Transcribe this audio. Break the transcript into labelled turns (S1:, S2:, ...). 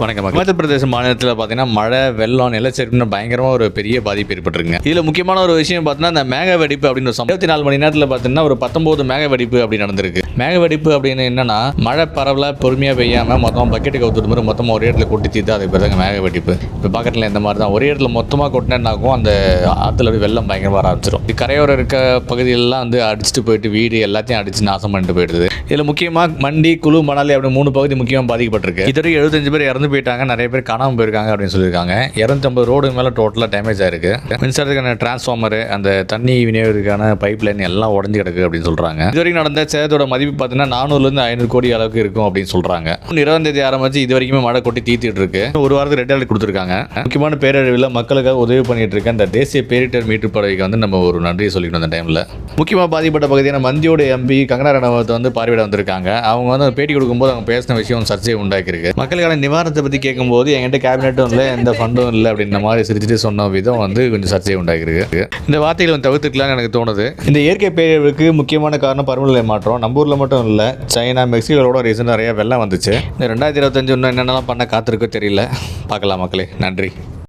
S1: வணக்கம். மத்திய பிரதேச மாநிலத்தில் பார்த்தீங்கன்னா மழை, வெள்ளம், நிலச்சரிவுன்னு பயங்கரமாக ஒரு பெரிய பாதிப்பு ஏற்பட்டுருங்க. இதில் முக்கியமான ஒரு விஷயம் பார்த்தீங்கன்னா இந்த மேக வெடிப்பு அப்படின்னு ஒரு 24 மணி நேரத்தில் பார்த்தீங்கன்னா ஒரு 19 மேக வெடிப்பு அப்படி நடந்திருக்கு. மேக வெடிப்பு அப்படின்னு என்னன்னா மழை பரவலாக பொறுமையாக பெய்யாமல் மொத்தமாக பக்கெட்டு கவுத்துட்டு மாதிரி மொத்தமாக ஒரே இடத்துல கொட்டி தீர்த்து அது பேர் தாங்க மேக வெடிப்பு. இப்போ பக்கத்தில் இந்த மாதிரி தான் ஒரே இடத்துல மொத்தமாக கொட்டினாக்கும் அந்த ஆற்றுல வெள்ளம் பயங்கரமாக வர ஆரம்பிச்சிடும். கரையோரம் இருக்க பகுதிகளெலாம் வந்து அடிச்சுட்டு போயிட்டு வீடு எல்லாத்தையும் அடிச்சு நாசம் பண்ணிட்டு போயிடுது. இதில் முக்கியமாக மண்டி, குழு, மணாலி அப்படின்னு 3 பகுதி முக்கியமாக பாதிக்கப்பட்டிருக்கு. இதுவரைக்கும் 75 பேர் இறந்து போயிட்டாங்க, நிறைய பேர் காணாமல் போயிருக்காங்க அப்படின்னு சொல்லியிருக்காங்க. 250 ரோடு மேலே டோட்டலாக டேமேஜ் ஆயிருக்கு. மின்சாரத்துக்கான டிரான்ஸ்ஃபார்மர், அந்த தண்ணி விநியோகத்துக்கான பைப் லைன் எல்லாம் உடஞ்சி கிடக்கு அப்படின்னு சொல்கிறாங்க. இதுவரைக்கும் நடந்த சேதத்தோட மதிப்பு பார்த்தீங்கன்னா 400 to 500 கோடி அளவுக்கு இருக்கும் அப்படின்னு சொல்கிறாங்க. 20ஆம் தேதி ஆரம்பிச்சு இது வரைக்குமே மழை கொட்டி தீர்த்துட்டு இருக்கு. ஒரு வாரத்துக்கு ரெட் அலர்ட் கொடுத்துருக்காங்க. முக்கியமான பேரழிவில் மக்களுக்காக உதவி பண்ணிட்டு இருக்க அந்த தேசிய பேரிடர் மீட்பு படகுக்கு வந்து நம்ம ஒரு நன்றியை சொல்லிக்கணும். அந்த டைமில் முக்கியமாக பாதிக்கப்பட்ட பகுதியான மந்தியோட எம்பி கங்கனா ரணவத்தை வந்து பார்வையிட வந்திருக்காங்க. அவங்க வந்து பேட்டி கொடுக்கும்போது அவங்க பேசின விஷயம் சர்ச்சையை உண்டாக்கியிருக்கு. மக்களுக்கான நிவாரணத்தை பற்றி கேட்கும்போது என்கிட்ட கேபினெட்டும் இல்லை, எந்த ஃபண்டும் இல்லை அப்படின்ற மாதிரி சிரிச்சுட்டு சொன்ன விதம் வந்து கொஞ்சம் சர்ச்சையை உண்டாக்கியிருக்கு. இந்த வார்த்தைகளை தவிர்த்துக்கலாம்னு எனக்கு தோணுது. இந்த இயற்கை பேரழிவுக்கு முக்கியமான காரணம் பருவநிலை மாற்றம். நம்ம ஊரில் மட்டும் இல்லை, சைனா, மெக்சிகோட ரீசன் நிறைய வெள்ளம் வந்துச்சு. இந்த 2025 இன்னும் என்னென்னலாம் பண்ண காத்திருக்கோ தெரியல. பார்க்கலாம் மக்களே. நன்றி.